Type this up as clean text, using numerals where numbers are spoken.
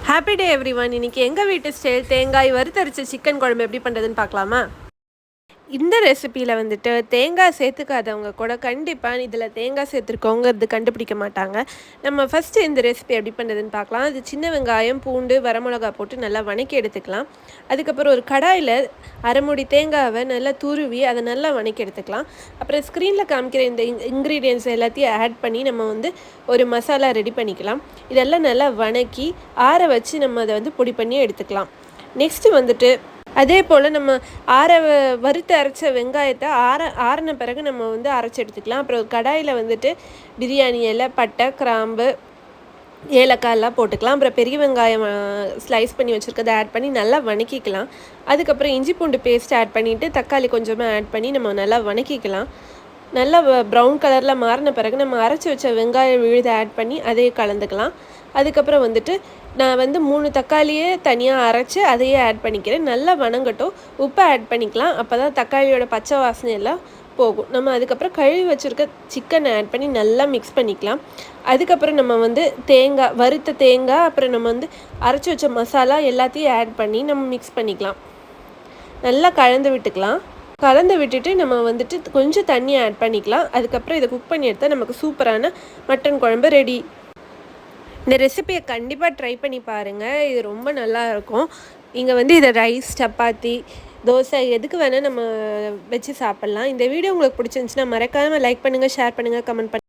Happy day everyone. இன்னைக்கு எங்கள் வீட்டு ஸ்டைல் தேங்காய் வறுத்தரைச்ச சிக்கன் குழம்பு எப்படி பண்ணுறதுன்னு பார்க்கலாமா? இந்த ரெசிப்பியில் வந்துட்டு தேங்காய் சேர்த்துக்காதவங்க கூட கண்டிப்பாக இதில் தேங்காய் சேர்த்துருக்கோங்கிறது கண்டுபிடிக்க மாட்டாங்க. நம்ம ஃபஸ்ட்டு இந்த ரெசிபி எப்படி பண்ணுறதுன்னு பார்க்கலாம். அது சின்ன வெங்காயம், பூண்டு, வரமிளகா போட்டு நல்லா வணக்கி எடுத்துக்கலாம். அதுக்கப்புறம் ஒரு கடாயில் அரை மூடி தேங்காவை நல்லா துருவி அதை நல்லா வணக்கி எடுத்துக்கலாம். அப்புறம் ஸ்க்ரீனில் காமிக்கிற இந்த இன்க்ரீடியன்ஸ் எல்லாத்தையும் ஆட் பண்ணி நம்ம வந்து ஒரு மசாலா ரெடி பண்ணிக்கலாம். இதெல்லாம் நல்லா வணக்கி ஆற வச்சு நம்ம அதை வந்து பொடி பண்ணி எடுத்துக்கலாம். நெக்ஸ்ட்டு வந்துட்டு அதே போல் நம்ம வறுத்து அரைச்ச வெங்காயத்தை ஆறின பிறகு நம்ம வந்து அரைச்சி எடுத்துக்கலாம். அப்புறம் கடாயில் வந்துட்டு பிரியாணி இலை, பட்டை, கிராம்பு, ஏலக்காயெல்லாம் போட்டுக்கலாம். அப்புறம் பெரிய வெங்காயம் ஸ்லைஸ் பண்ணி வச்சுருக்கதை ஆட் பண்ணி நல்லா வணக்கிக்கலாம். அதுக்கப்புறம் இஞ்சி பூண்டு பேஸ்ட் ஆட் பண்ணிவிட்டு தக்காளி கொஞ்சமாக ஆட் பண்ணி நம்ம நல்லா வணக்கிக்கலாம். நல்லா ப்ரௌன் கலரில் மாறின பிறகு நம்ம அரைச்சி வச்ச வெங்காயம் விழுதை ஆட் பண்ணி அதையே கலந்துக்கலாம். அதுக்கப்புறம் வந்துட்டு நான் வந்து 3 தக்காளியே தனியாக அரைச்சி அதையே ஆட் பண்ணிக்கிறேன். நல்லா வணங்கட்டும். உப்பை ஆட் பண்ணிக்கலாம். அப்போ தான் தக்காளியோட பச்சை வாசனை எல்லாம் போகும். நம்ம அதுக்கப்புறம் கழுவி வச்சுருக்க சிக்கனை ஆட் பண்ணி நல்லா மிக்ஸ் பண்ணிக்கலாம். அதுக்கப்புறம் நம்ம வந்து வறுத்த தேங்காய், அப்புறம் நம்ம வந்து அரைச்சி வச்ச மசாலா எல்லாத்தையும் ஆட் பண்ணி நம்ம மிக்ஸ் பண்ணிக்கலாம். நல்லா கலந்து விட்டுட்டு நம்ம வந்துட்டு கொஞ்சம் தண்ணி ஆட் பண்ணிக்கலாம். அதுக்கப்புறம் இதை குக் பண்ணி எடுத்தால் நமக்கு சூப்பரான மட்டன் குழம்பு ரெடி. இந்த ரெசிபியை கண்டிப்பாக ட்ரை பண்ணி பாருங்கள். இது ரொம்ப நல்லா இருக்கும். இங்கே வந்து இதை ரைஸ், சப்பாத்தி, தோசை எதுக்கு வேணால் நம்ம வச்சு சாப்பிட்லாம். இந்த வீடியோ உங்களுக்கு பிடிச்சிருந்துச்சுன்னா மறக்காமல் லைக் பண்ணுங்கள், ஷேர் பண்ணுங்கள், கமெண்ட் பண்ணுங்கள்.